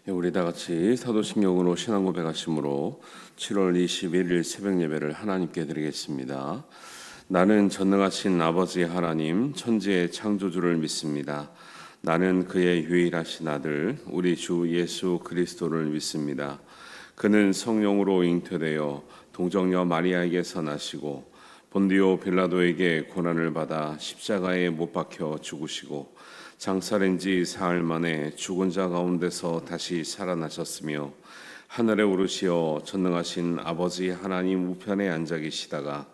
우리 다 같이 사도신경으로 신앙 고백하심으로 7월 21일 새벽 예배를 하나님께 드리겠습니다. 나는 전능하신 아버지 하나님 천지의 창조주를 믿습니다. 나는 그의 유일하신 아들 우리 주 예수 그리스도를 믿습니다. 그는 성령으로 잉태되어 동정녀 마리아에게서 나시고 본디오 빌라도에게 고난을 받아 십자가에 못 박혀 죽으시고 장사된 지 사흘 만에 죽은 자 가운데서 다시 살아나셨으며 하늘에 오르시어 전능하신 아버지 하나님 우편에 앉아 계시다가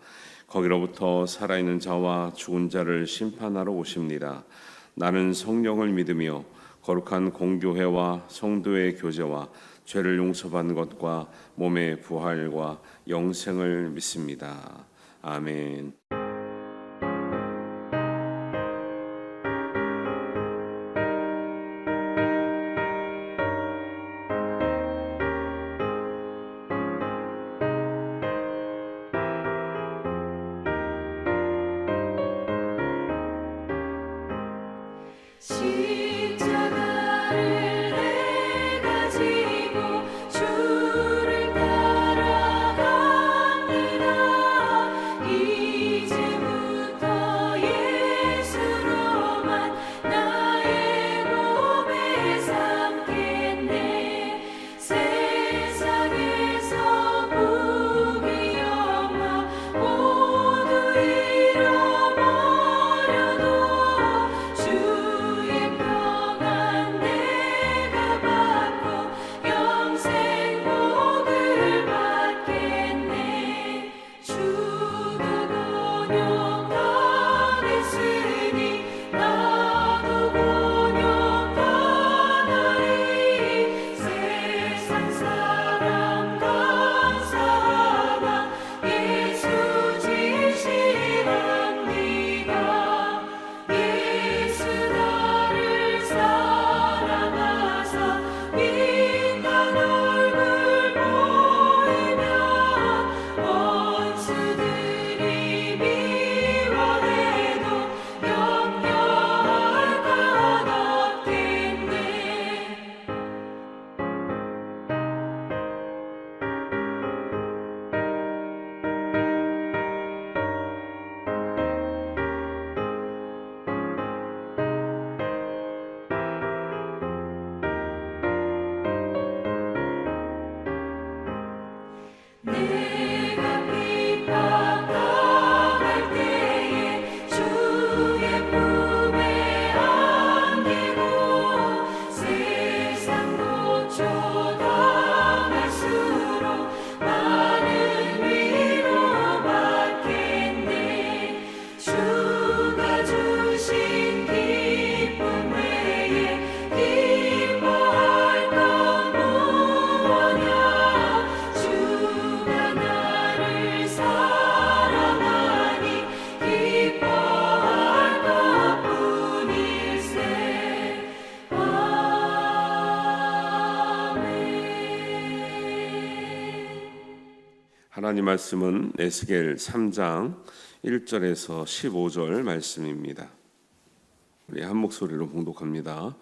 거기로부터 살아있는 자와 죽은 자를 심판하러 오십니다. 나는 성령을 믿으며 거룩한 공교회와 성도의 교제와 죄를 용서받는 것과 몸의 부활과 영생을 믿습니다. 아멘. 십자가를 내가 지고 주를 따라갑니다. 이제부터 예수로만 나의 몸에 삼겠네. 세상에서 부귀 영화 모두 잃어버려도 주의 평안 내가 받고 영생 복을 받겠네. 주도 곤욕당했으니 나도 곤욕당하리. 세상 사랑 감사하나 예수 진실합니다. 예수 나를 사랑하사 빛난 얼굴 보이면 원수들이 미워해도 염려할 것 없겠네. 내가 핍박당할 때에 주의 품에 안기고 세상 고초당할수록 많은 위로 받겠네. 주가 주신 기쁨 외에 기뻐할 건 무엇냐. 주가 나를 사랑하니 기뻐할 것뿐일세. 아멘. 하나님 말씀은 에스겔 3장 1절에서 15절 말씀입니다. 우리 한 목소리로 봉독합니다.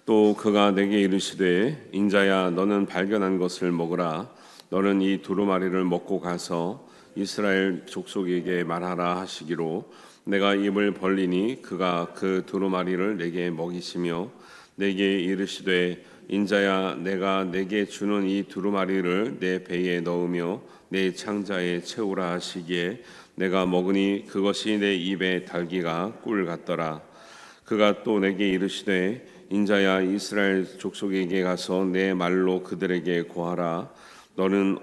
또 그가 내게 이르시되 인자야 너는 발견한 것을 먹으라. 너는 이 두루마리를 먹고 가서 이스라엘 족속에게 말하라 하시기로 내가 입을 벌리니 그가 그 두루마리를 내게 먹이시며 내게 이르시되 인자야 내가 내게 주는 이 두루마리를 내 배에 넣으며 내 창자에 채우라 하시기에 내가 먹으니 그것이 내 입에 달기가 꿀 같더라. 그가 또 내게 이르시되 인자야 이스라엘 족속에게 가서 내 말로 그들에게 고하라. 너는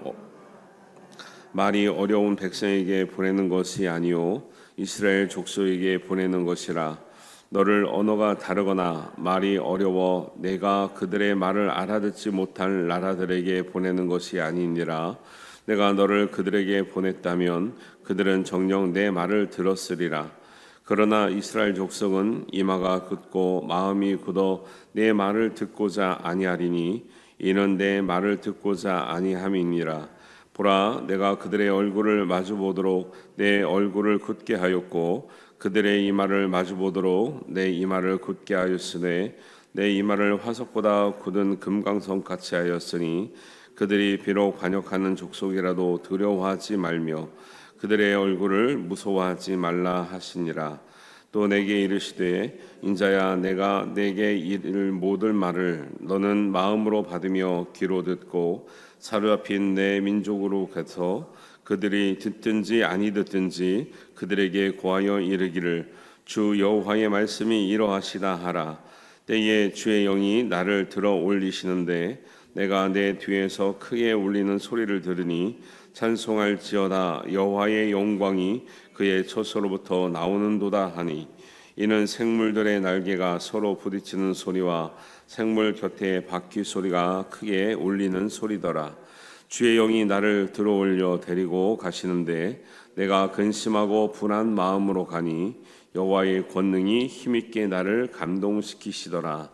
말이 어려운 백성에게 보내는 것이 아니요 이스라엘 족속에게 보내는 것이라. 너를 언어가 다르거나 말이 어려워 내가 그들의 말을 알아듣지 못할 나라들에게 보내는 것이 아니니라. 내가 너를 그들에게 보냈다면 그들은 정녕 내 말을 들었으리라. 그러나 이스라엘 족속은 이마가 굳고 마음이 굳어 내 말을 듣고자 아니하리니 이는 내 말을 듣고자 아니함이니라. 보라 내가 그들의 얼굴을 마주보도록 내 얼굴을 굳게 하였고 그들의 이마를 마주보도록 내 이마를 굳게 하였으되 내 이마를 화석보다 굳은 금강석 같이 하였으니 그들이 비록 반역하는 족속이라도 두려워하지 말며 그들의 얼굴을 무서워하지 말라 하시니라. 또 내게 이르시되 인자야 내가 내게 이를 모든 말을 너는 마음으로 받으며 귀로 듣고 사로잡힌 내 민족으로 가서 그들이 듣든지 아니 듣든지 그들에게 고하여 이르기를 주 여호와의 말씀이 이러하시다 하라. 때에 주의 영이 나를 들어 올리시는데 내가 내 뒤에서 크게 울리는 소리를 들으니 찬송할지어다 여호와의 영광이 그의 처소로부터 나오는도다 하니 이는 생물들의 날개가 서로 부딪히는 소리와 생물 곁에 바퀴 소리가 크게 울리는 소리더라. 주의 영이 나를 들어올려 데리고 가시는데 내가 근심하고 분한 마음으로 가니 여호와의 권능이 힘있게 나를 감동시키시더라.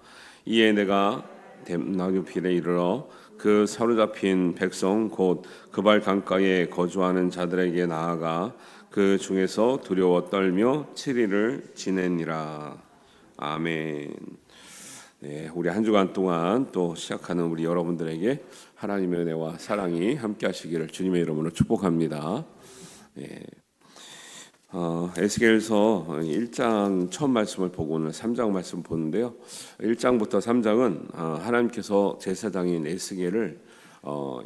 이에 내가 댐나귀필에 이르러 그 사로잡힌 백성 곧 그발 강가에 거주하는 자들에게 나아가 그 중에서 두려워 떨며 7일을 지내니라. 아멘. 네, 우리 한 주간 동안 또 시작하는 우리 여러분들에게 하나님의 은혜와 사랑이 함께하시기를 주님의 이름으로 축복합니다. 네. 에스겔서 1장 첫 말씀을 보고 오늘 3장 말씀 보는데요. 1장부터 3장은 하나님께서 제사장인 에스겔을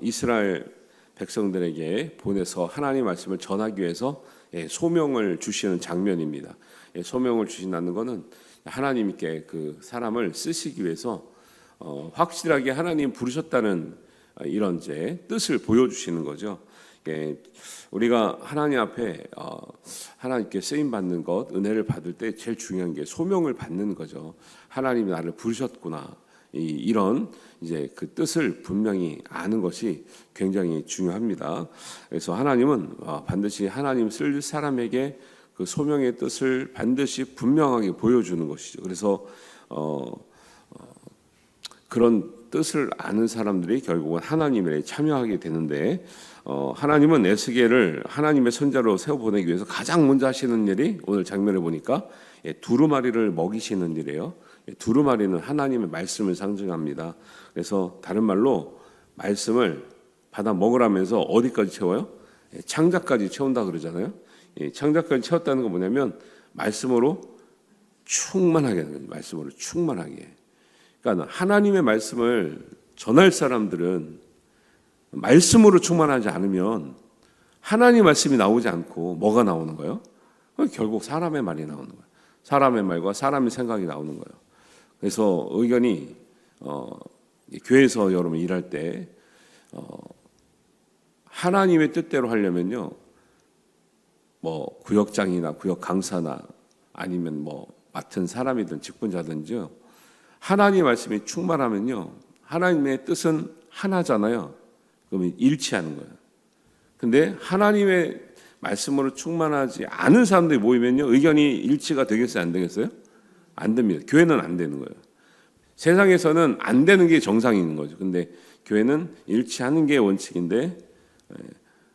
이스라엘 백성들에게 보내서 하나님 말씀을 전하기 위해서 소명을 주시는 장면입니다. 소명을 주신다는 것은 하나님께 그 사람을 쓰시기 위해서 확실하게 하나님 부르셨다는 이런 이제 뜻을 보여주시는 거죠. 우리가 하나님 앞에 하나님께 쓰임 받는 것, 은혜를 받을 때 제일 중요한 게 소명을 받는 거죠. 하나님이 나를 부르셨구나. 이런 이제 그 뜻을 분명히 아는 것이 굉장히 중요합니다. 그래서 하나님은 반드시 하나님 쓸 사람에게 그 소명의 뜻을 반드시 분명하게 보여주는 것이죠. 그래서 그런 뜻을 아는 사람들이 결국은 하나님에 참여하게 되는데 하나님은 에스겔을 하나님의 선자로 세워 보내기 위해서 가장 먼저 하시는 일이 오늘 장면을 보니까 두루마리를 먹이시는 일이에요. 두루마리는 하나님의 말씀을 상징합니다. 그래서 다른 말로 말씀을 받아 먹으라면서 어디까지 채워요? 창자까지 채운다 그러잖아요. 창자까지 채웠다는 건 뭐냐면 말씀으로 충만하게 하는 거예요. 말씀으로 충만하게. 그러니까 하나님의 말씀을 전할 사람들은 말씀으로 충만하지 않으면 하나님의 말씀이 나오지 않고 뭐가 나오는 거예요? 결국 사람의 말이 나오는 거예요. 사람의 말과 사람의 생각이 나오는 거예요. 그래서 의견이 교회에서 여러분 일할 때 하나님의 뜻대로 하려면요, 뭐 구역장이나 구역 강사나 아니면 뭐 맡은 사람이든 직분자든지요, 하나님의 말씀이 충만하면요, 하나님의 뜻은 하나잖아요. 그러면 일치하는 거예요. 근데 하나님의 말씀으로 충만하지 않은 사람들이 모이면요, 의견이 일치가 되겠어요, 안 되겠어요? 안 됩니다. 교회는 안 되는 거예요. 세상에서는 안 되는 게 정상인 거죠. 근데 교회는 일치하는 게 원칙인데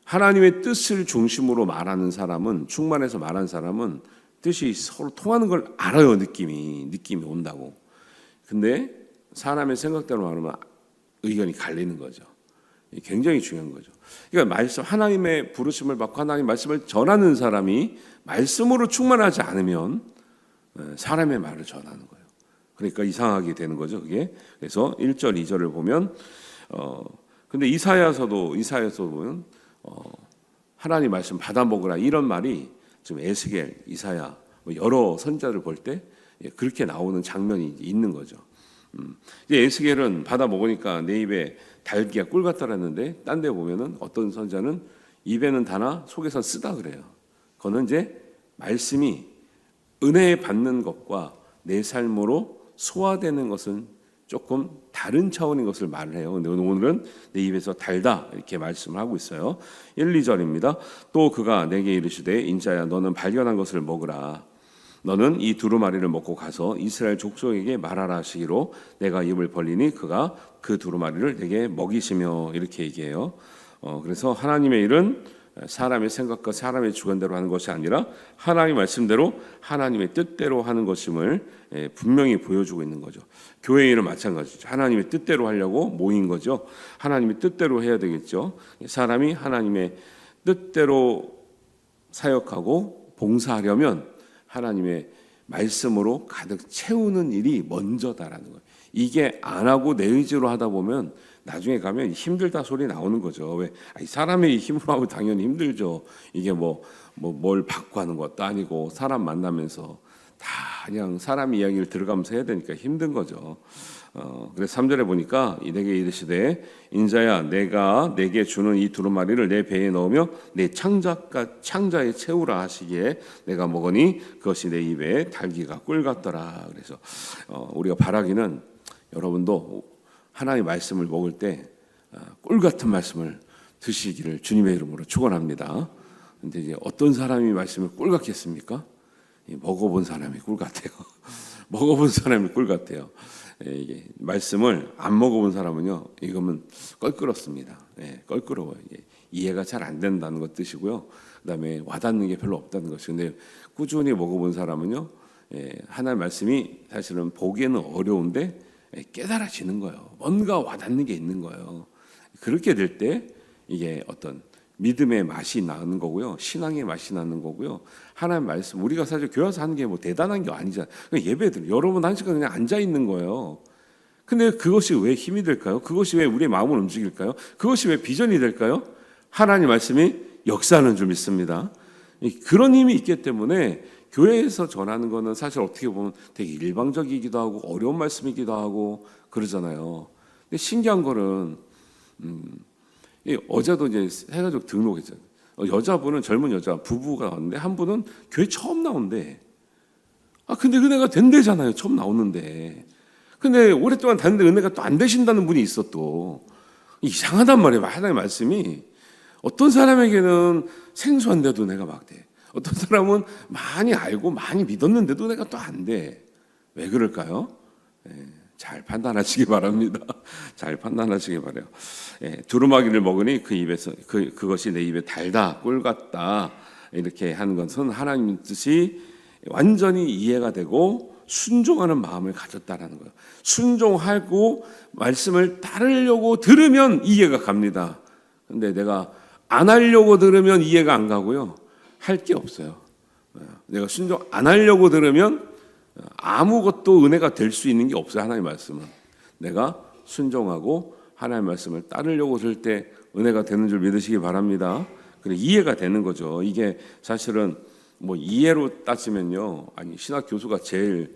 하나님의 뜻을 중심으로 말하는 사람은, 충만해서 말하는 사람은 뜻이 서로 통하는 걸 알아요. 느낌이 온다고. 근데 사람의 생각대로 말하면 의견이 갈리는 거죠. 굉장히 중요한 거죠. 그러니까 말씀, 하나님의 부르심을 받고 하나님 말씀을 전하는 사람이 말씀으로 충만하지 않으면 사람의 말을 전하는 거예요. 그러니까 이상하게 되는 거죠, 그게. 그래서 1절, 2절을 보면 근데 이사야서도 보면 하나님 말씀 받아 먹으라 이런 말이 지금 에스겔, 이사야 여러 선자를 볼 때 그렇게 나오는 장면이 있는 거죠. 이제 에스겔은 받아 먹으니까 내 입에 달기가 꿀 같다라는데 딴 데 보면은 어떤 선자는 입에는 다나 속에선 쓰다 그래요. 그거는 이제 말씀이 은혜 받는 것과 내 삶으로 소화되는 것은 조금 다른 차원인 것을 말을 해요. 근데 오늘은 내 입에서 달다 이렇게 말씀을 하고 있어요. 1, 2절입니다. 또 그가 내게 이르시되 인자야 너는 발견한 것을 먹으라. 너는 이 두루마리를 먹고 가서 이스라엘 족속에게 말하라 하시기로 내가 입을 벌리니 그가 그 두루마리를 내게 먹이시며 이렇게 얘기해요. 그래서 하나님의 일은 사람의 생각과 사람의 주관대로 하는 것이 아니라 하나님의 말씀대로 하나님의 뜻대로 하는 것임을 분명히 보여주고 있는 거죠. 교회 일은 마찬가지죠. 하나님의 뜻대로 하려고 모인 거죠. 하나님의 뜻대로 해야 되겠죠. 사람이 하나님의 뜻대로 사역하고 봉사하려면 하나님의 말씀으로 가득 채우는 일이 먼저다라는 거예요. 이게 안 하고 내 의지로 하다 보면 나중에 가면 힘들다 소리 나오는 거죠. 왜? 사람의 힘으로 하면 당연히 힘들죠. 이게 뭘 받고 하는 것도 아니고 사람 만나면서 다 그냥 사람 이야기를 들어가면서 해야 되니까 힘든 거죠. 그래서 3절에 보니까 내게 이르시되 인자야 내가 내게 주는 이 두루마리를 내 배에 넣으며 내 창자에 채우라 하시기에 내가 먹으니 그것이 내 입에 달기가 꿀 같더라. 그래서 우리가 바라기는 여러분도 하나님의 말씀을 먹을 때 꿀 같은 말씀을 드시기를 주님의 이름으로 축원합니다. 근데 이제 어떤 사람이 말씀을 꿀 같겠습니까? 먹어본 사람이 꿀 같아요. 먹어본 사람이 꿀 같아요. 이게 말씀을 안 먹어본 사람은요, 이거면 껄끄럽습니다. 껄끄러워요. 이해가 잘 안 된다는 것 뜻이고요. 그다음에 와닿는 게 별로 없다는 것이죠. 근데 꾸준히 먹어본 사람은요, 하나님의 말씀이 사실은 보기에는 어려운데 깨달아지는 거예요. 뭔가 와닿는 게 있는 거예요. 그렇게 될 때 이게 어떤 믿음의 맛이 나는 거고요, 신앙의 맛이 나는 거고요. 하나님의 말씀, 우리가 사실 교회 와서 하는 게 뭐 대단한 게 아니잖아요. 예배들 여러분 한 시간 그냥 앉아 있는 거예요. 근데 그것이 왜 힘이 될까요? 그것이 왜 우리의 마음을 움직일까요? 그것이 왜 비전이 될까요? 하나님 말씀이 역사하는 줄 믿습니다. 그런 힘이 있기 때문에 교회에서 전하는 거는 사실 어떻게 보면 되게 일방적이기도 하고 어려운 말씀이기도 하고 그러잖아요. 근데 신기한 거는 어제도 이제 해가지고 등록했잖아요. 여자분은 젊은 여자 부부가 나왔는데 한 분은 교회 처음 나온대. 근데 은혜가 된대잖아요. 처음 나오는데. 근데 오랫동안 다녔는데 은혜가 또 안 되신다는 분이 있어 또. 이상하단 말이에요. 하나님의 말씀이. 어떤 사람에게는 생소한데도 은혜가 막 돼. 어떤 사람은 많이 알고 많이 믿었는데도 내가 또 안 돼. 왜 그럴까요? 잘 판단하시기 바랍니다. 잘 판단하시기 바래요. 두루마기를 먹으니 그 입에서 그것이 내 입에 달다, 꿀 같다 이렇게 하는 것은 하나님 뜻이 완전히 이해가 되고 순종하는 마음을 가졌다라는 거예요. 순종하고 말씀을 따르려고 들으면 이해가 갑니다. 근데 내가 안 하려고 들으면 이해가 안 가고요. 할 게 없어요. 내가 순종 안 하려고 들으면 아무것도 은혜가 될 수 있는 게 없어요. 하나님의 말씀은. 내가 순종하고 하나님의 말씀을 따르려고 들 때 은혜가 되는 줄 믿으시기 바랍니다. 그래 이해가 되는 거죠. 이게 사실은 뭐 이해로 따지면요, 신학 교수가 제일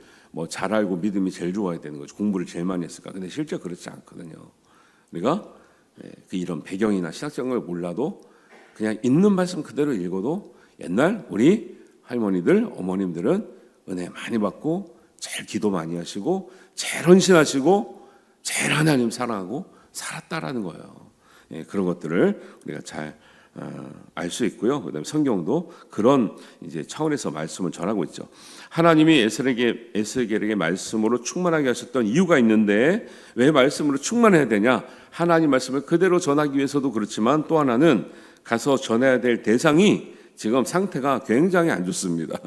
잘 알고 믿음이 제일 좋아야 되는 거죠. 공부를 제일 많이 했을까. 근데 실제 그렇지 않거든요. 우리가 이런 배경이나 신학적인 걸 몰라도 그냥 있는 말씀 그대로 읽어도 옛날 우리 할머니들, 어머님들은 은혜 많이 받고 제일 기도 많이 하시고 제일 헌신하시고 제일 하나님 사랑하고 살았다라는 거예요. 그런 것들을 우리가 잘 알 수 있고요. 그다음에 성경도 그런 이제 차원에서 말씀을 전하고 있죠. 하나님이 에스겔에게 말씀으로 충만하게 하셨던 이유가 있는데 왜 말씀으로 충만해야 되냐? 하나님 말씀을 그대로 전하기 위해서도 그렇지만 또 하나는 가서 전해야 될 대상이 지금 상태가 굉장히 안 좋습니다.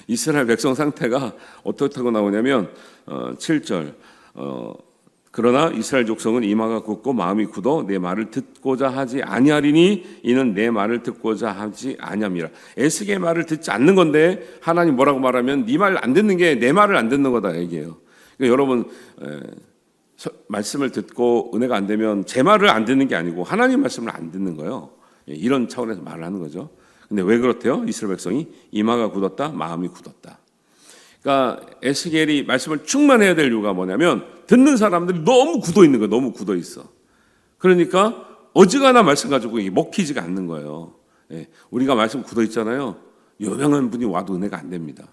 이스라엘 백성 상태가 어떻다고 나오냐면 7절 그러나 이스라엘 족속은 이마가 굳고 마음이 굳어 내 말을 듣고자 하지 아니하리니 이는 내 말을 듣고자 하지 아니함이라. 에스겔의 말을 듣지 않는 건데 하나님 뭐라고 말하면 네 말 안 듣는 게 내 말을 안 듣는 거다 얘기해요. 그러니까 여러분 말씀을 듣고 은혜가 안 되면 제 말을 안 듣는 게 아니고 하나님 말씀을 안 듣는 거예요. 이런 차원에서 말을 하는 거죠. 근데 왜 그렇대요? 이스라엘 백성이 이마가 굳었다, 마음이 굳었다. 그러니까 에스겔이 말씀을 충만해야 될 이유가 뭐냐면 듣는 사람들이 너무 굳어 있는 거예요. 너무 굳어 있어. 그러니까 어지간한 말씀 가지고 먹히지가 않는 거예요. 우리가 말씀 굳어 있잖아요. 유명한 분이 와도 은혜가 안 됩니다.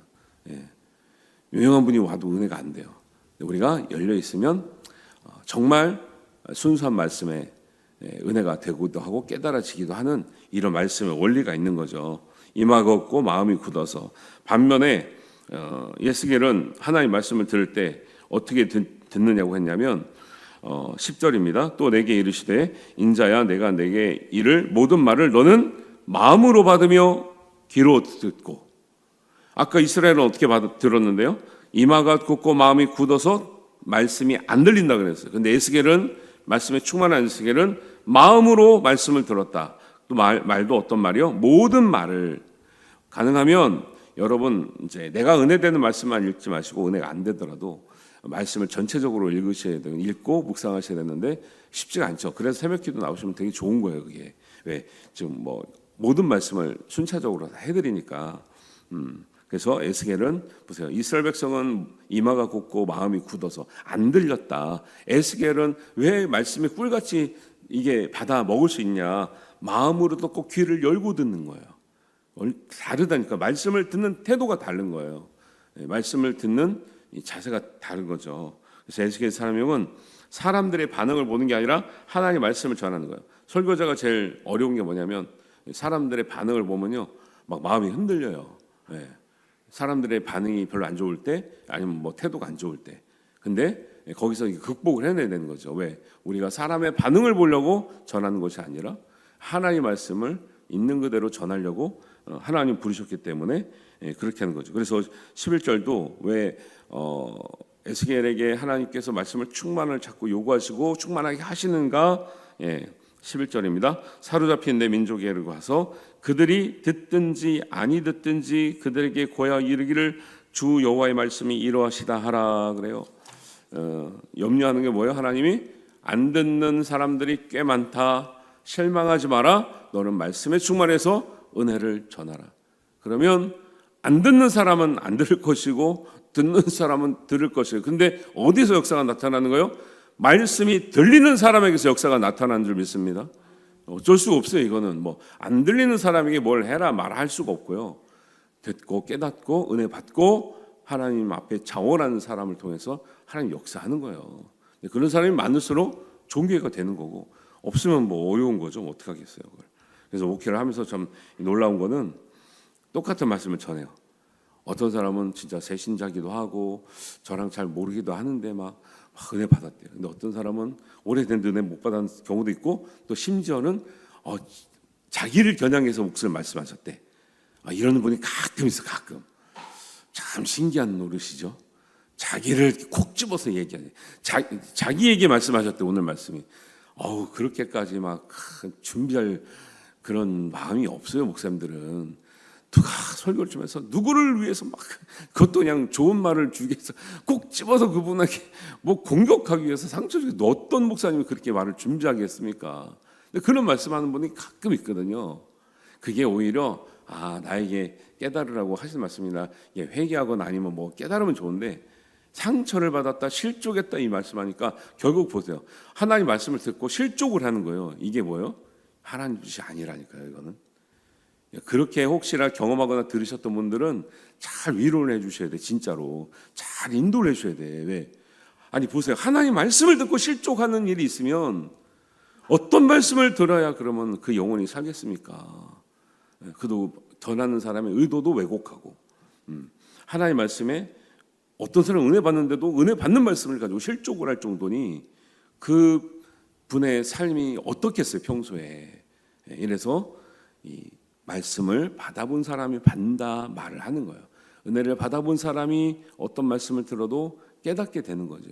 유명한 분이 와도 은혜가 안 돼요. 우리가 열려 있으면 정말 순수한 말씀에 은혜가 되기도 하고 깨달아지기도 하는 이런 말씀의 원리가 있는 거죠. 이마가 없고 마음이 굳어서. 반면에 에스겔은 하나님 말씀을 들을 때 어떻게 듣느냐고 했냐면 10절입니다. 또 내게 이르시되 인자야 내가 내게 이를 모든 말을 너는 마음으로 받으며 귀로 듣고. 아까 이스라엘은 어떻게 들었는데요? 이마가 굳고 마음이 굳어서 말씀이 안 들린다 그랬어요. 근데 에스겔은, 말씀에 충만한 에스겔은 마음으로 말씀을 들었다. 또 말도 어떤 말이요? 모든 말을. 가능하면 여러분 이제 내가 은혜되는 말씀만 읽지 마시고, 은혜가 안 되더라도 말씀을 전체적으로 읽으셔야 돼요. 읽고 묵상하셔야 되는데 쉽지가 않죠. 그래서 새벽기도 나오시면 되게 좋은 거예요. 그게 왜 지금 뭐 모든 말씀을 순차적으로 다 해드리니까. 그래서 에스겔은 보세요. 이스라엘 백성은 이마가 굳고 마음이 굳어서 안 들렸다. 에스겔은 왜 말씀이 꿀같이 이게 받아 먹을 수 있냐? 마음으로도 꼭 귀를 열고 듣는 거예요. 다르다니까. 말씀을 듣는 태도가 다른 거예요. 말씀을 듣는 이 자세가 다른 거죠. 그래서 에스겔 사명은 사람들의 반응을 보는 게 아니라 하나님의 말씀을 전하는 거예요. 설교자가 제일 어려운 게 뭐냐면 사람들의 반응을 보면요, 막 마음이 흔들려요. 사람들의 반응이 별로 안 좋을 때, 아니면 뭐 태도가 안 좋을 때. 근데 거기서 극복을 해내야 되는 거죠. 왜? 우리가 사람의 반응을 보려고 전하는 것이 아니라 하나님의 말씀을 있는 그대로 전하려고 하나님 부르셨기 때문에 그렇게 하는 거죠. 그래서 11절도 왜 에스겔에게 하나님께서 말씀을 충만을 자꾸 요구하시고 충만하게 하시는가? 11절입니다. 사로잡힌 내 민족에게 가서 그들이 듣든지 아니 듣든지 그들에게 고하여 이르기를 주 여호와의 말씀이 이러하시다 하라 그래요. 염려하는 게 뭐예요? 하나님이 안 듣는 사람들이 꽤 많다. 실망하지 마라. 너는 말씀에 충만해서 은혜를 전하라. 그러면 안 듣는 사람은 안 들을 것이고 듣는 사람은 들을 것이에요. 근데 어디서 역사가 나타나는 거예요? 말씀이 들리는 사람에게서 역사가 나타나는 줄 믿습니다. 어쩔 수가 없어요. 이거는 뭐 안 들리는 사람에게 뭘 해라 말할 수가 없고요. 듣고 깨닫고 은혜 받고 하나님 앞에 장원하는 사람을 통해서 하나님 역사하는 거예요. 그런 사람이 많을수록 종교가 되는 거고, 없으면 뭐 어려운 거죠. 뭐 어떻게 하겠어요, 그걸. 그래서 목회를 하면서 참 놀라운 거는 똑같은 말씀을 전해요. 어떤 사람은 진짜 새신자기도 하고 저랑 잘 모르기도 하는데 막 은혜 받았대요. 근데 어떤 사람은 오래된 은혜 못 받은 경우도 있고, 또 심지어는 자기를 겨냥해서 목사를 말씀하셨대. 이런 분이 가끔 있어. 가끔. 참 신기한 노릇이죠. 자기를 콕 집어서 얘기하네. 자기에게 말씀하셨대. 오늘 말씀이. 그렇게까지 막 준비할 그런 마음이 없어요. 목사님들은. 누가 설교를 좀 해서 누구를 위해서 막 그것도 그냥 좋은 말을 주기 위해서 꼭 집어서 그분에게 뭐 공격하기 위해서 상처 주기. 어떤 목사님이 그렇게 말을 준비하겠습니까? 근데 그런 말씀하는 분이 가끔 있거든요. 그게 오히려 나에게 깨달으라고 하시는 말씀이나 회개하거나 아니면 뭐 깨달으면 좋은데, 상처를 받았다 실족했다 이 말씀하니까 결국 보세요. 하나님 말씀을 듣고 실족을 하는 거예요. 이게 뭐예요? 하나님 뜻이 아니라니까요. 이거는. 그렇게 혹시나 경험하거나 들으셨던 분들은 잘 위로를 해주셔야 돼. 진짜로 잘 인도를 해주셔야 돼. 왜? 아니 보세요. 하나님 말씀을 듣고 실족하는 일이 있으면 어떤 말씀을 들어야 그러면 그 영혼이 살겠습니까? 그도 전하는 사람의 의도도 왜곡하고, 하나님 말씀에 어떤 사람은 은혜 받는데도 은혜 받는 말씀을 가지고 실족을 할 정도니 그 분의 삶이 어떻겠어요, 평소에. 이래서 이 말씀을 받아본 사람이 받는다 말을 하는 거예요. 은혜를 받아본 사람이 어떤 말씀을 들어도 깨닫게 되는 거죠.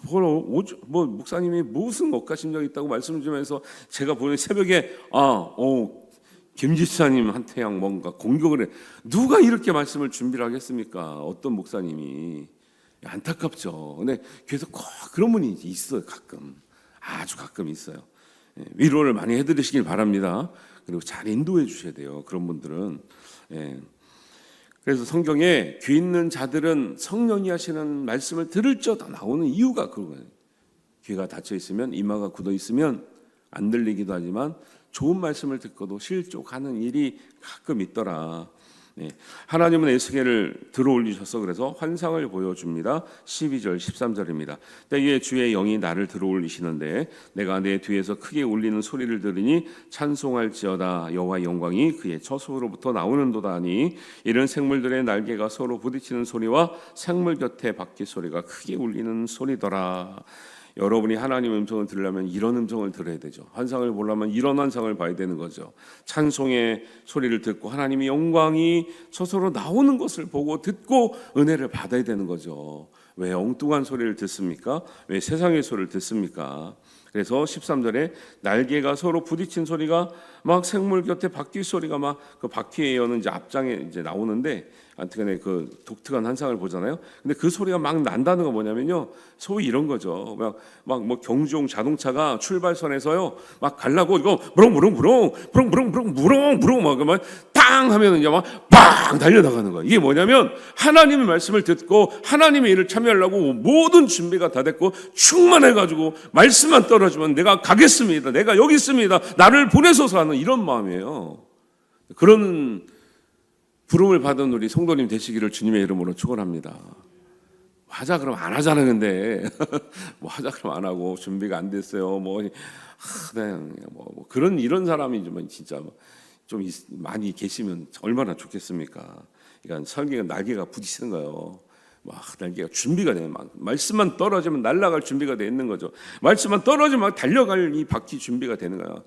뭐 목사님이 무슨 억가심정이 있다고 말씀을 좀 해서 제가 보는 새벽에 김지사님한테 뭔가 공격을 해. 누가 이렇게 말씀을 준비를 하겠습니까? 어떤 목사님이. 안타깝죠. 근데 계속 그런 분이 있어요. 가끔. 아주 가끔 있어요. 위로를 많이 해드리시길 바랍니다. 그리고 잘 인도해 주셔야 돼요. 그런 분들은. 그래서 성경에 귀 있는 자들은 성령이 하시는 말씀을 들을 적 나오는 이유가 그거예요. 귀가 닫혀 있으면, 이마가 굳어 있으면 안 들리기도 하지만 좋은 말씀을 듣고도 실족하는 일이 가끔 있더라. 하나님은 에스겔을 들어올리셔서 그래서 환상을 보여줍니다. 12절 13절입니다. 때에 주의 영이 나를 들어올리시는데 내가 내 뒤에서 크게 울리는 소리를 들으니 찬송할지어다. 여호와의 영광이 그의 처소로부터 나오는도다 하니 이런 생물들의 날개가 서로 부딪히는 소리와 생물 곁에 바퀴 소리가 크게 울리는 소리더라. 여러분이 하나님의 음성을 들으려면 이런 음성을 들어야 되죠. 환상을 보려면 이런 환상을 봐야 되는 거죠. 찬송의 소리를 듣고 하나님의 영광이 서서로 나오는 것을 보고 듣고 은혜를 받아야 되는 거죠. 왜 엉뚱한 소리를 듣습니까? 왜 세상의 소리를 듣습니까? 그래서 13절에 날개가 서로 부딪힌 소리가 막 생물 곁에 바퀴 소리가 막 그 바퀴에 여는 이제 앞장에 이제 나오는데 안튼간에 그 독특한 환상을 보잖아요. 근데 그 소리가 막 난다는 건 뭐냐면요, 소위 이런 거죠. 막 뭐 경주용 자동차가 출발선에서요 막 가려고 이거 무릉무릉 막땅 하면은 이제 막빵 달려나가는 거예요. 이게 뭐냐면 하나님의 말씀을 듣고 하나님의 일을 참여하려고 모든 준비가 다 됐고 충만해가지고 말씀만 떨어지면 내가 가겠습니다. 내가 여기 있습니다. 나를 보내소서 하는 이런 마음이에요. 그런 부름을 받은 우리 성도님 되시기를 주님의 이름으로 축원합니다. 하자 그러면 안 하잖아. 근데 뭐 하자 그러면 안 하고 준비가 안 됐어요. 그런 이런 사람이 진짜 좀 많이 계시면 얼마나 좋겠습니까? 그러니까 설계가 날개가 부딪히는 거예요. 막 날개가 준비가 되는 말씀만 떨어지면 날아갈 준비가 돼 있는 거죠. 말씀만 떨어지면 달려갈 이 바퀴 준비가 되는 거야.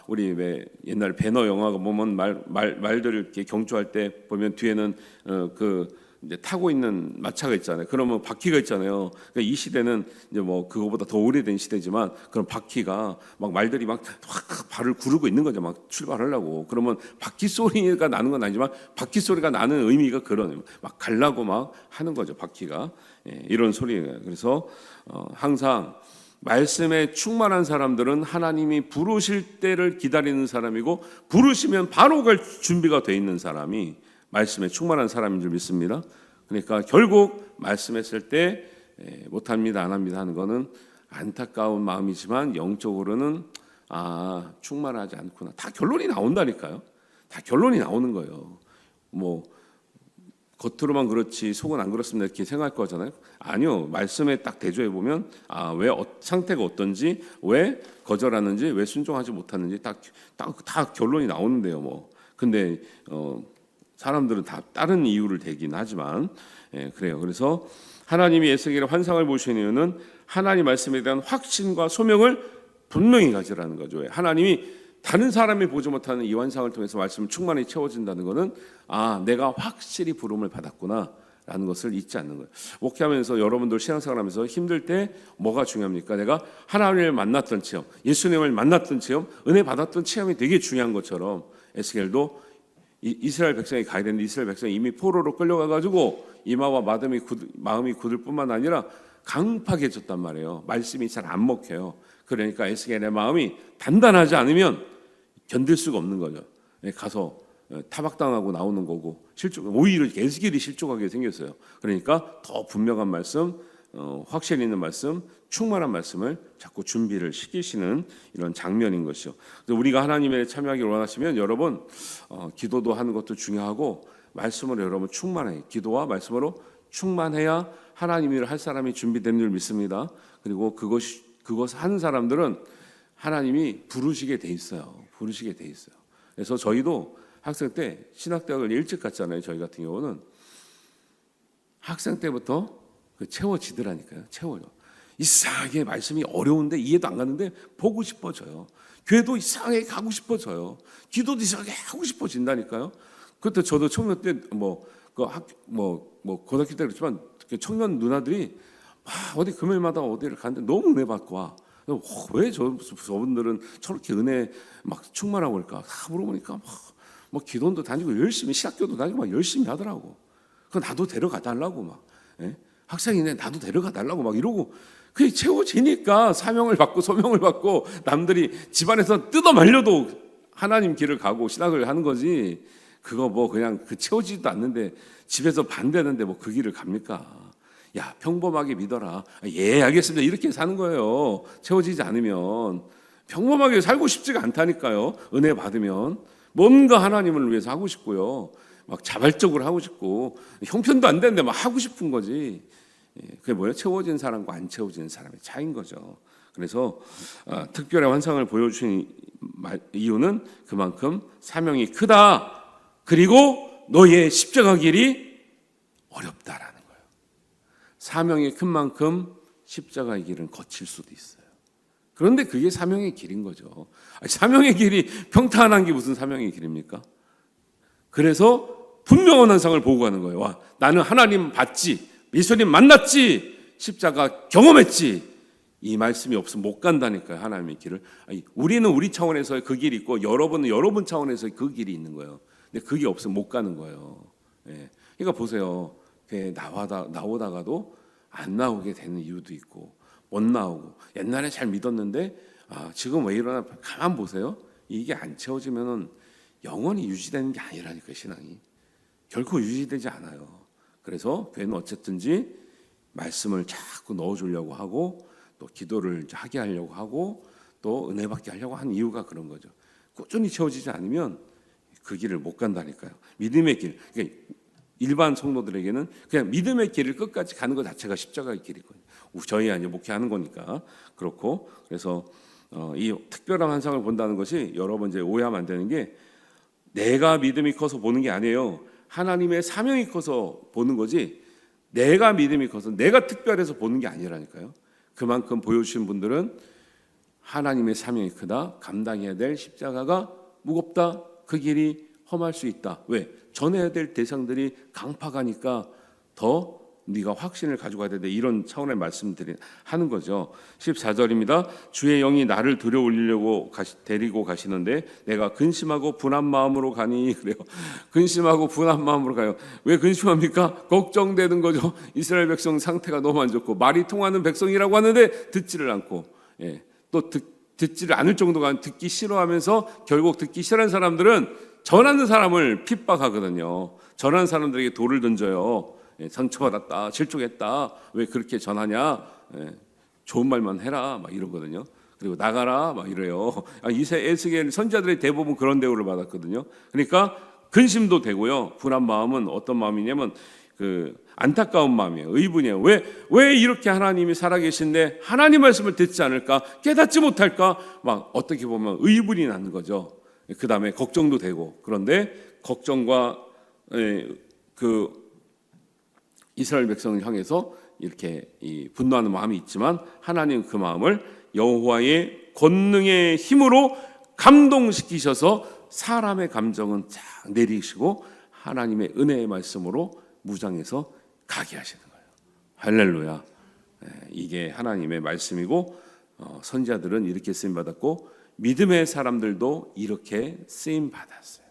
우리 왜 옛날 배너 영화가 보면 말들을 이렇게 경주할 때 보면 뒤에는 이제 타고 있는 마차가 있잖아요. 그러면 바퀴가 있잖아요. 그러니까 이 시대는 이제 뭐 그거보다 더 오래된 시대지만 그런 바퀴가 막 말들이 막 발을 구르고 있는 거죠. 막 출발하려고. 그러면 바퀴 소리가 나는 건 아니지만 바퀴 소리가 나는 의미가 그런 막 가려고 막 하는 거죠. 바퀴가 이런 소리예요. 그래서 항상 말씀에 충만한 사람들은 하나님이 부르실 때를 기다리는 사람이고 부르시면 바로 갈 준비가 돼 있는 사람이 말씀에 충만한 사람인 줄 믿습니다. 그러니까 결국 말씀했을 때 못합니다, 안 합니다 하는 거는 안타까운 마음이지만 영적으로는 충만하지 않구나. 다 결론이 나온다니까요. 다 결론이 나오는 거예요. 뭐 겉으로만 그렇지 속은 안 그렇습니다 이렇게 생각할 거잖아요. 아니요. 말씀에 딱 대조해 보면 왜 상태가 어떤지, 왜 거절하는지, 왜 순종하지 못하는지 다 결론이 나오는데요. 뭐 근데 사람들은 다 다른 이유를 대긴 하지만 그래요. 그래서 하나님이 에스겔의 환상을 보시는 이유는 하나님 말씀에 대한 확신과 소명을 분명히 가지라는 거죠. 하나님이 다른 사람이 보지 못하는 이 환상을 통해서 말씀을 충만히 채워진다는 것은 내가 확실히 부름을 받았구나 라는 것을 잊지 않는 거예요. 목회하면서 여러분들 신앙생활하면서 힘들 때 뭐가 중요합니까? 내가 하나님을 만났던 체험, 예수님을 만났던 체험, 은혜 받았던 체험이 되게 중요한 것처럼 에스겔도 이스라엘 백성이 가야 되는데 이스라엘 백성이 이미 포로로 끌려가가지고 이마와 마음이 굳을 뿐만 아니라 강팍해졌단 말이에요. 말씀이 잘 안 먹혀요. 그러니까 에스겔의 마음이 단단하지 않으면 견딜 수가 없는 거죠. 가서 타박당하고 나오는 거고 오히려 에스겔이 실족하게 생겼어요. 그러니까 더 분명한 말씀, 확신 있는 말씀, 충만한 말씀을 자꾸 준비를 시키시는 이런 장면인 것이죠. 그래서 우리가 하나님에 참여하기를 원하시면 여러분 기도도 하는 것도 중요하고 말씀으로 여러분 충만해요. 기도와 말씀으로 충만해야 하나님 일을 할 사람이 준비된 줄 믿습니다. 그리고 그것을 하는 사람들은 하나님이 부르시게 돼 있어요. 부르시게 돼 있어요. 그래서 저희도 학생 때 신학대학을 일찍 갔잖아요. 저희 같은 경우는 학생 때부터 채워지더라니까요. 채워요. 이상하게 말씀이 어려운데 이해도 안 가는데 보고 싶어져요. 교회도 이상하게 가고 싶어져요. 기도도 이상하게 하고 싶어진다니까요. 그때 저도 청년 때 고등학교 때 그랬지만 청년 누나들이 어디 금요일마다 어디를 가는데 너무 은혜 받고 와. 왜 저분들은 저렇게 은혜 막 충만하고 그럴까? 다 물어보니까 막 기도원도 다니고 열심히 신학교도 다니고 막 열심히 하더라고. 그 나도 데려가 달라고 학생인데 나도 데려가 달라고 막 이러고 그게 채워지니까 사명을 받고 소명을 받고 남들이 집안에서 뜯어 말려도 하나님 길을 가고 신학을 하는 거지. 그거 그냥 채워지지도 않는데 집에서 반대하는데 그 길을 갑니까? 야, 평범하게 믿어라. 예, 알겠습니다. 이렇게 사는 거예요. 채워지지 않으면 평범하게 살고 싶지가 않다니까요. 은혜 받으면 뭔가 하나님을 위해서 하고 싶고요. 막 자발적으로 하고 싶고 형편도 안 되는데 막 하고 싶은 거지. 그게 뭐예요? 채워진 사람과 안 채워지는 사람의 차이인 거죠. 그래서 특별한 환상을 보여주신 이유는 그만큼 사명이 크다. 그리고 너의 십자가 길이 어렵다라는 거예요. 사명이 큰 만큼 십자가의 길은 거칠 수도 있어요. 그런데 그게 사명의 길인 거죠. 사명의 길이 평탄한 게 무슨 사명의 길입니까? 그래서 분명한 환상을 보고 가는 거예요. 와, 나는 하나님 봤지, 예수님 만났지, 십자가 경험했지. 이 말씀이 없으면 못 간다니까요. 하나님의 길을. 우리는 우리 차원에서의 그 길이 있고 여러분은 여러분 차원에서의 그 길이 있는 거예요. 근데 그게 없으면 못 가는 거예요. 그러니까 보세요. 나오다가도 안 나오게 되는 이유도 있고 못 나오고, 옛날에 잘 믿었는데 지금 왜 이러나 가만 보세요. 이게 안 채워지면은 영원히 유지되는 게 아니라니까요. 신앙이 결코 유지되지 않아요. 그래서 교회는 어쨌든지 말씀을 자꾸 넣어주려고 하고, 또 기도를 하게 하려고 하고, 또 은혜 받게 하려고 하는 이유가 그런 거죠. 꾸준히 채워지지 않으면 그 길을 못 간다니까요. 믿음의 길. 그러니까 일반 성도들에게는 그냥 믿음의 길을 끝까지 가는 것 자체가 십자가의 길이거든요. 저희 아니 목회하는 거니까 그렇고. 그래서 이 특별한 환상을 본다는 것이 여러분 이제 오해하면 안 되는 게, 내가 믿음이 커서 보는 게 아니에요. 하나님의 사명이 커서 보는 거지, 내가 믿음이 커서 내가 특별해서 보는 게 아니라니까요. 그만큼 보여주신 분들은 하나님의 사명이 크다, 감당해야 될 십자가가 무겁다, 그 길이 험할 수 있다. 왜? 전해야 될 대상들이 강팍하니까 더 네가 확신을 가져가야 된다, 이런 차원의 말씀들이 하는 거죠. 14절입니다. 주의 영이 나를 들여올리려고 데리고 가시는데 내가 근심하고 분한 마음으로 가니. 그래요. 근심하고 분한 마음으로 가요. 왜 근심합니까? 걱정되는 거죠. 이스라엘 백성 상태가 너무 안 좋고, 말이 통하는 백성이라고 하는데 듣지를 않고, 또 듣지를 않을 정도가 아니라 듣기 싫어하면서 결국 듣기 싫어하는 사람들은 전하는 사람을 핍박하거든요. 전하는 사람들에게 돌을 던져요. 상처받았다, 실족했다, 왜 그렇게 전하냐, 좋은 말만 해라, 막 이러거든요. 그리고 나가라, 막 이래요. 에스겔 선지자들이 대부분 그런 대우를 받았거든요. 그러니까 근심도 되고요. 분한 마음은 어떤 마음이냐면 그 안타까운 마음이에요. 의분이에요. 왜 이렇게 하나님이 살아계신데 하나님 말씀을 듣지 않을까, 깨닫지 못할까, 막 어떻게 보면 의분이 나는 거죠. 그 다음에 걱정도 되고. 그런데 걱정과 그 이스라엘 백성을 향해서 이렇게 분노하는 마음이 있지만, 하나님 그 마음을 여호와의 권능의 힘으로 감동시키셔서 사람의 감정은 쫙 내리시고 하나님의 은혜의 말씀으로 무장해서 가게 하시는 거예요. 할렐루야. 이게 하나님의 말씀이고, 선지자들은 이렇게 쓰임 받았고 믿음의 사람들도 이렇게 쓰임 받았어요.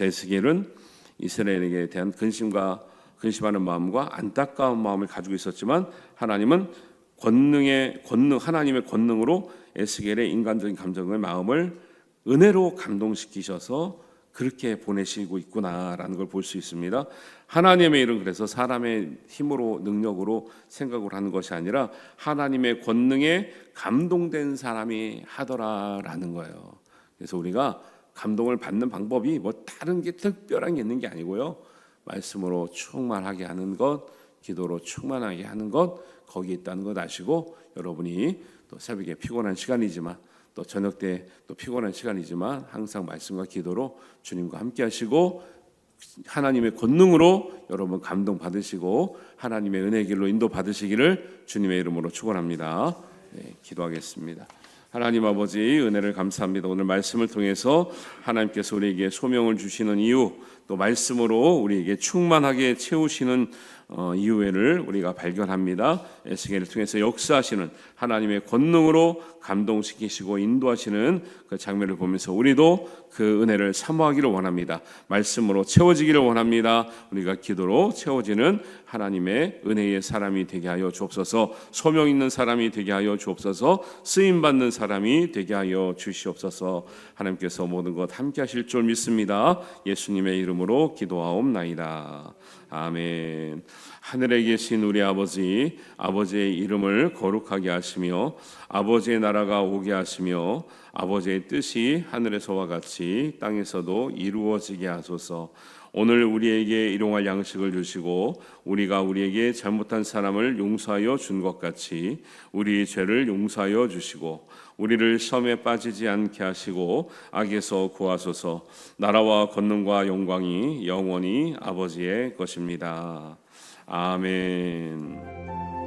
에스겔은 이스라엘에게 대한 근심하는 마음과 안타까운 마음을 가지고 있었지만, 하나님은 하나님의 권능으로 에스겔의 인간적인 감정의 마음을 은혜로 감동시키셔서 그렇게 보내시고 있구나라는 걸 볼 수 있습니다. 하나님의 일은 그래서 사람의 힘으로, 능력으로 생각을 하는 것이 아니라 하나님의 권능에 감동된 사람이 하더라라는 거예요. 그래서 우리가 감동을 받는 방법이 뭐 다른 게 특별한 게 있는 게 아니고요. 말씀으로 충만하게 하는 것, 기도로 충만하게 하는 것, 거기에 있다는 것 아시고, 여러분이 또 새벽에 피곤한 시간이지만, 또 저녁 때 또 피곤한 시간이지만 항상 말씀과 기도로 주님과 함께 하시고, 하나님의 권능으로 여러분 감동 받으시고 하나님의 은혜의 길로 인도 받으시기를 주님의 이름으로 축원합니다. 기도하겠습니다. 하나님 아버지, 은혜를 감사합니다. 오늘 말씀을 통해서 하나님께서 우리에게 소명을 주시는 이유, 또 말씀으로 우리에게 충만하게 채우시는 이유를 우리가 발견합니다. 에스겔을 통해서 역사하시는 하나님의 권능으로 감동시키시고 인도하시는 그 장면을 보면서 우리도 그 은혜를 사모하기를 원합니다. 말씀으로 채워지기를 원합니다. 우리가 기도로 채워지는 하나님의 은혜의 사람이 되게 하여 주옵소서. 소명 있는 사람이 되게 하여 주옵소서. 쓰임 받는 사람이 되게 하여 주시옵소서. 하나님께서 모든 것 함께 하실 줄 믿습니다. 예수님의 이름으로 기도하옵나이다. 아멘. 하늘에 계신 우리 아버지, 아버지의 이름을 거룩하게 하시며 아버지의 나라가 오게 하시며 아버지의 뜻이 하늘에서와 같이 땅에서도 이루어지게 하소서. 오늘 우리에게 일용할 양식을 주시고 우리가 우리에게 잘못한 사람을 용서하여 준 것 같이 우리 죄를 용서하여 주시고 우리를 시험에 빠지지 않게 하시고 악에서 구하소서. 나라와 권능과 영광이 영원히 아버지의 것입니다. 아멘.